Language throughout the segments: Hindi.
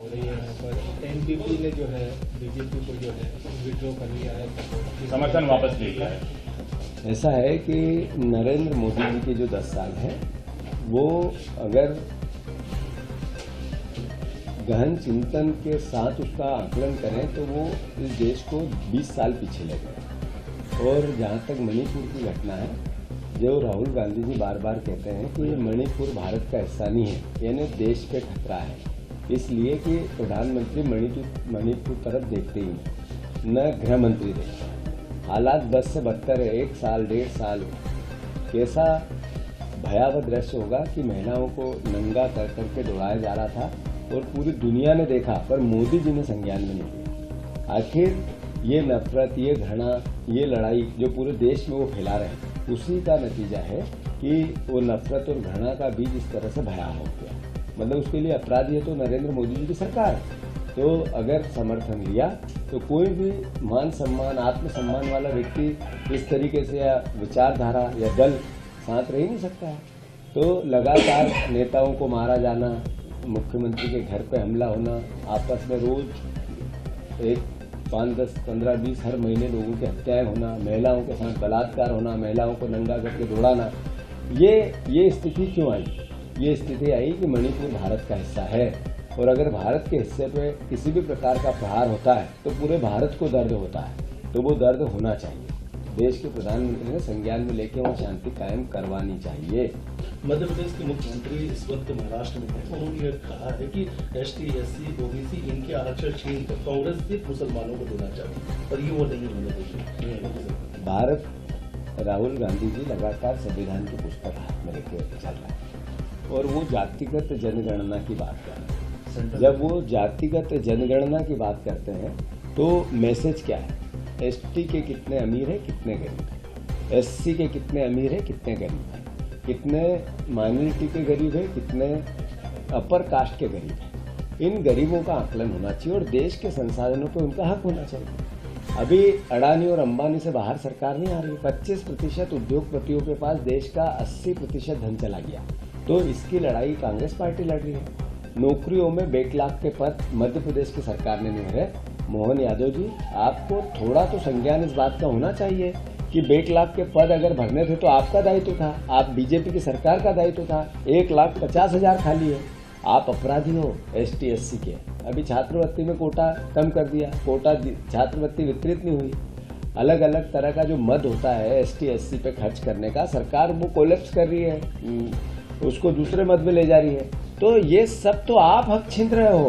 हो रही है यहाँ पर एनपीपी ने जो है बीजेपी को जो है विड्रॉ कर लिया है, समर्थन वापस ले लिया है। ऐसा है कि नरेंद्र मोदी जी के जो 10 साल हैं वो अगर गहन चिंतन के साथ उसका आकलन करें तो वो इस देश को 20 साल पीछे ले गए। और जहाँ तक मणिपुर की घटना है, जो राहुल गांधी जी बार बार कहते हैं कि मणिपुर भारत का हिस्सा नहीं है, यानी देश पे खतरा है, इसलिए कि प्रधानमंत्री मणिपुर तरफ देखते ही नहीं, न गृह मंत्री देखते हैं। हालात बस से बदतर है। 1 साल 1.5 साल कैसा भयावह दृश्य होगा कि महिलाओं को नंगा कर करके दौड़ाया जा रहा था और पूरी दुनिया ने देखा, पर मोदी जी ने संज्ञान में नहीं लिया। आखिर ये नफरत, ये घृणा, ये लड़ाई जो पूरे देश में वो फैला रहे हैं, उसी का नतीजा है कि वो नफरत और घृणा का बीज इस तरह से भयावह हो गया। मतलब उसके लिए अपराधी है तो नरेंद्र मोदी जी की सरकार है। तो अगर समर्थन लिया तो कोई भी मान सम्मान, आत्मसम्मान वाला व्यक्ति इस तरीके से या विचारधारा या दल साथ रह ही नहीं सकता है। तो लगातार नेताओं को मारा जाना, मुख्यमंत्री के घर पे हमला होना, आपस में रोज 5, 10, 15, 20 हर महीने लोगों की हत्याएं होना, महिलाओं के साथ बलात्कार होना, महिलाओं को नंगा करके दौड़ाना, ये स्थिति क्यों आई? ये स्थिति आई कि मणिपुर भारत का हिस्सा है और अगर भारत के हिस्से पे किसी भी प्रकार का प्रहार होता है तो पूरे भारत को दर्द होता है, तो वो दर्द होना चाहिए। देश के प्रधानमंत्री ने संज्ञान में लेके वहाँ शांति कायम करवानी चाहिए। मध्य प्रदेश के मुख्यमंत्री इस वक्त महाराष्ट्र में हैं। उन्होंने कहा है कि ST, SC, OBC इनके आरक्षण छीन कर कांग्रेस सिर्फ मुसलमानों को देना चाहती, पर ये वो नहीं होने देगी। भारत, राहुल गांधी जी लगातार संविधान की पुस्तक हाथ में लेके चल रहा है और वो जातिगत जनगणना की बात कर रहे हैं। जब वो जातिगत जनगणना की बात करते हैं तो मैसेज क्या है? ST के कितने अमीर है, कितने गरीब है, SC के कितने अमीर है, कितने गरीब है, कितने माइनॉरिटी के गरीब है, कितने अपर कास्ट के गरीब है। इन गरीबों का आकलन होना चाहिए और देश के संसाधनों पर उनका हक होना चाहिए। अभी अडानी और अंबानी से बाहर सरकार नहीं आ रही। 25% उद्योगपतियों के पास देश का 80% धन चला गया। तो इसकी लड़ाई कांग्रेस पार्टी लड़ रही है। नौकरियों में बैकलॉग के पद मध्य प्रदेश की सरकार ने नहीं भरे। मोहन यादव जी, आपको थोड़ा तो संज्ञान इस बात का होना चाहिए कि बैकलॉग के पद अगर भरने थे तो आपका दायित्व था, आप बीजेपी की सरकार का दायित्व था। 1,50,000 खाली है, आप अपराधी हो ST, SC के। अभी छात्रवृत्ति में कोटा कम कर दिया, कोटा छात्रवृत्ति वितरित नहीं हुई। अलग अलग तरह का जो मद होता है ST, SC पे खर्च करने का, सरकार वो कोलैप्स कर रही है, उसको दूसरे मद में ले जा रही है। तो ये सब तो आप हक छीन रहे हो,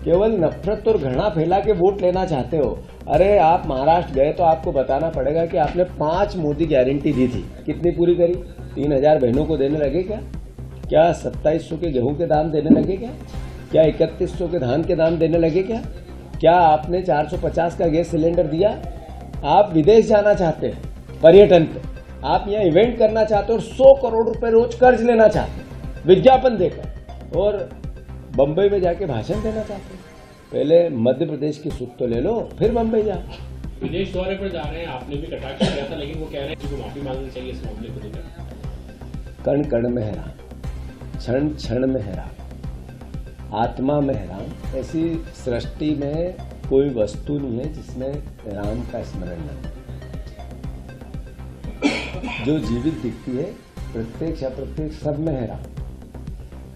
केवल नफरत और घृणा फैला के वोट लेना चाहते हो। अरे आप महाराष्ट्र गए तो आपको बताना पड़ेगा कि आपने 5 मोदी गारंटी दी थी, कितनी पूरी करी? 3,000 बहनों को देने लगे क्या 2700 के गेहूं के दाम देने लगे क्या 3100 के धान के दाम देने लगे क्या आपने 450 का गैस सिलेंडर दिया? आप विदेश जाना चाहते हैं पर्यटन पे, आप यहाँ इवेंट करना चाहते हो और 100 करोड़ रुपए रोज कर्ज लेना चाहते हैं विज्ञापन देकर, और बंबई में जाके भाषण देना चाहते हैं। पहले मध्य प्रदेश की सुख तो ले लो, फिर बंबई जाओ। विदेश दौरे पर जा रहे हैं, आपने भी कटाक्ष किया था, लेकिन वो कह रहे हैं कि माफी मांगनी चाहिए इस मामले को लेकर। कण कण में है राम, क्षण क्षण में है राम, आत्मा में है राम। ऐसी सृष्टि में कोई वस्तु नहीं है जिसमें राम का स्मरण न हो। जो जीवित दिखती है प्रत्यक्ष अप्रत्यक्ष सब में है राम,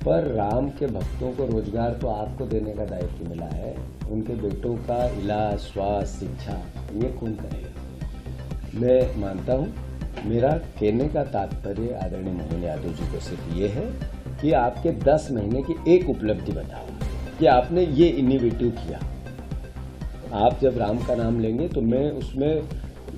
पर राम के भक्तों को रोजगार तो आपको देने का दायित्व मिला है, उनके बेटों का इलाज, स्वास्थ्य, शिक्षा ये कौन करेगा? मैं मानता हूँ, मेरा कहने का तात्पर्य आदरणीय मोहन यादव जी को सिर्फ ये है कि आपके 10 महीने की एक उपलब्धि बताओ कि आपने ये इनोवेटिव किया। आप जब राम का नाम लेंगे तो मैं उसमें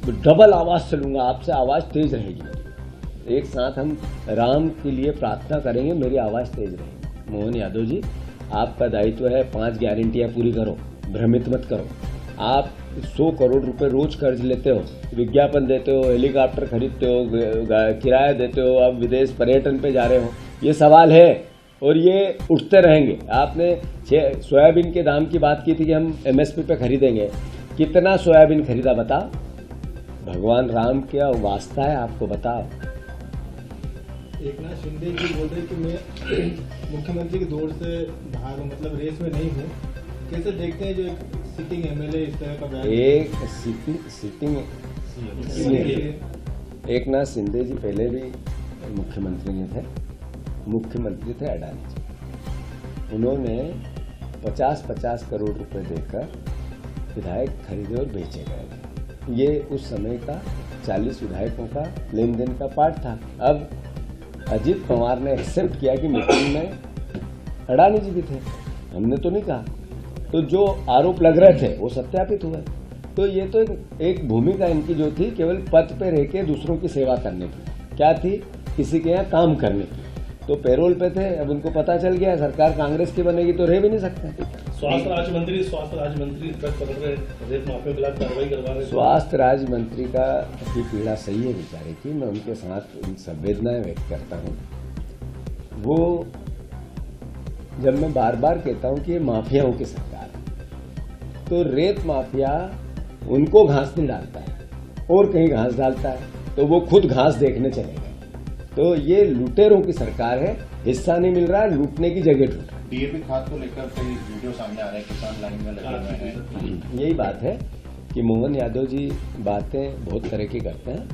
डबल आवाज चलूंगा, आपसे आवाज तेज रहेगी। एक साथ हम राम के लिए प्रार्थना करेंगे, मेरी आवाज तेज रहेगी। मोहन यादव जी, आपका दायित्व है 5 गारंटियां पूरी करो, भ्रमित मत करो। आप 100 करोड़ रुपए रोज कर्ज लेते हो, विज्ञापन देते हो, हेलीकॉप्टर खरीदते हो, किराया देते हो, अब विदेश पर्यटन पे जा रहे हो। ये सवाल है और ये उठते रहेंगे। आपने सोयाबीन के दाम की बात की थी कि हम MSP पे खरीदेंगे, कितना सोयाबीन खरीदा बताओ? भगवान राम क्या वास्ता है आपको बताओ? एकनाथ शिंदे जी बोल रहे कि मैं मुख्यमंत्री की दौड़ से बाहर हूँ, मतलब रेस में नहीं हूँ, कैसे देखते हैं जो एक सिटिंग एमएलए इस तरह का बयान एक सिटिंग एकनाथ शिंदे जी पहले भी मुख्यमंत्री नहीं थे, मुख्यमंत्री थे अडानी जी। उन्होंने 50-50 करोड़ रुपए देकर विधायक खरीदे और बेचे गए। ये उस समय का 40 विधायकों का लेन देन का पार्ट था। अब अजीत पवार ने एक्सेप्ट किया कि मीटिंग में अडानी जी भी थे, हमने तो नहीं कहा। तो जो आरोप लग रहे थे वो सत्यापित हुए। तो ये तो एक भूमिका इनकी जो थी केवल पद पे रह के दूसरों की सेवा करने की, क्या थी, किसी के यहाँ काम करने की। तो पैरोल पे थे, अब उनको पता चल गया सरकार कांग्रेस की बनेगी तो रह भी नहीं सकते। स्वास्थ्य राज्य मंत्री ट्रक पकड़ रहे, रेत माफिया के खिलाफ कार्रवाई करवा रहे। स्वास्थ्य राज्य मंत्री की पीड़ा सही है बेचारे की, मैं उनके साथ संवेदनाएं व्यक्त करता हूँ। वो जब मैं बार बार कहता हूँ कि ये माफियाओं की सरकार है, तो रेत माफिया उनको घास नहीं डालता है और कहीं घास डालता है तो वो खुद घास देखने चले गए। तो ये लुटेरों की सरकार है, हिस्सा नहीं मिल रहा है, लूटने की जगह ढूंढ रहा है। डीएपी खाद को लेकर कई वीडियो सामने आ रहे हैं, किसान लाइन में लगे हुए हैं। यही बात है कि मोहन यादव जी बातें बहुत तरह की करते हैं,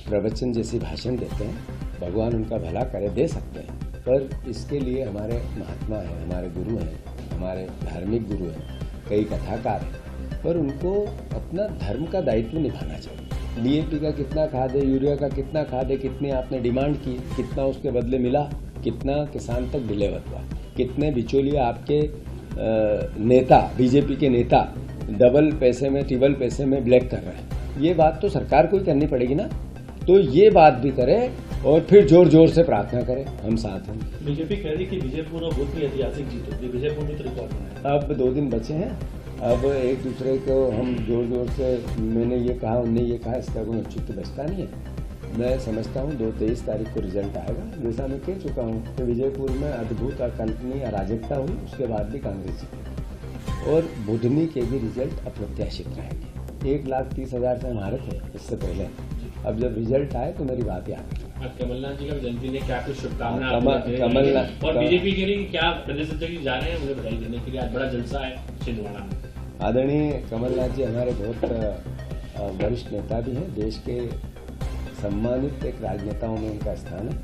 प्रवचन जैसी भाषण देते हैं, भगवान उनका भला करे, दे सकते हैं, पर इसके लिए हमारे महात्मा हैं, हमारे गुरु हैं, हमारे धार्मिक गुरु हैं, कई कथाकार हैं, पर उनको अपना धर्म का दायित्व निभाना चाहिए। डीएपी का कितना खाद है, यूरिया का कितना खाद है, कितनी आपने डिमांड की, कितना उसके बदले मिला, कितना किसान तक डिलीवर हुआ, कितने बिचौलिया आपके नेता, बीजेपी के नेता डबल पैसे में, ट्रिपल पैसे में ब्लैक कर रहे हैं। ये बात तो सरकार को ही करनी पड़ेगी ना। तो ये बात भी करे और फिर जोर जोर से प्रार्थना करें, हम साथ हैं। बीजेपी कह रही कि विजयपुर और बुध में ऐतिहासिक जीत होगी, विजयपुर में तो रिकॉर्ड बना है। अब 2 दिन बचे हैं, अब एक दूसरे को हम जोर जोर से मैंने ये कहा, उनने ये कहा, इसका कोई औचित्य बचता नहीं है। मैं समझता हूँ 23 तारीख को रिजल्ट आएगा। जैसा मैं कह चुका हूँ कि विजयपुर में अद्भुत अकल्पनीय अराजकता हुई, उसके बाद भी कांग्रेस जीती और बुधनी के भी रिजल्ट अप्रत्याशित रहेंगे। 1,30,000 से हमारे थे इससे पहले, अब जब रिजल्ट आए तो मेरी बात याद है। कमलनाथ जी का जन्मदिन है, क्या कुछ शुभकामनाएं कमलनाथ और बीजेपी के लिए क्या प्रदेश अध्यक्ष जा रहे हैं उन्हें बधाई देने के लिए, आज बड़ा जलसा है छिंदवाड़ा में। आदरणीय कमलनाथ जी हमारे बहुत वरिष्ठ नेता भी हैं, देश के सम्मानित एक राजनेताओं में उनका स्थान है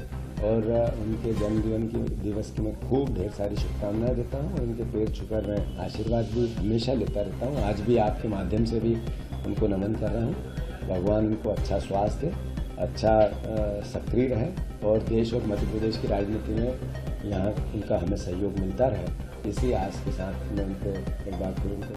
और उनके जन्मदिन की दिवस की मैं खूब ढेर सारी शुभकामनाएं देता हूं और उनके पैर छूकर मैं आशीर्वाद भी हमेशा लेता रहता हूं। आज भी आपके माध्यम से भी उनको नमन कर रहा हूं। भगवान उनको अच्छा स्वास्थ्य दे, अच्छा सक्रिय रहे और देश और मध्य प्रदेश की राजनीति में यहाँ उनका हमें सहयोग मिलता रहे, इसी आस के साथ मैं उनको एक बार फिर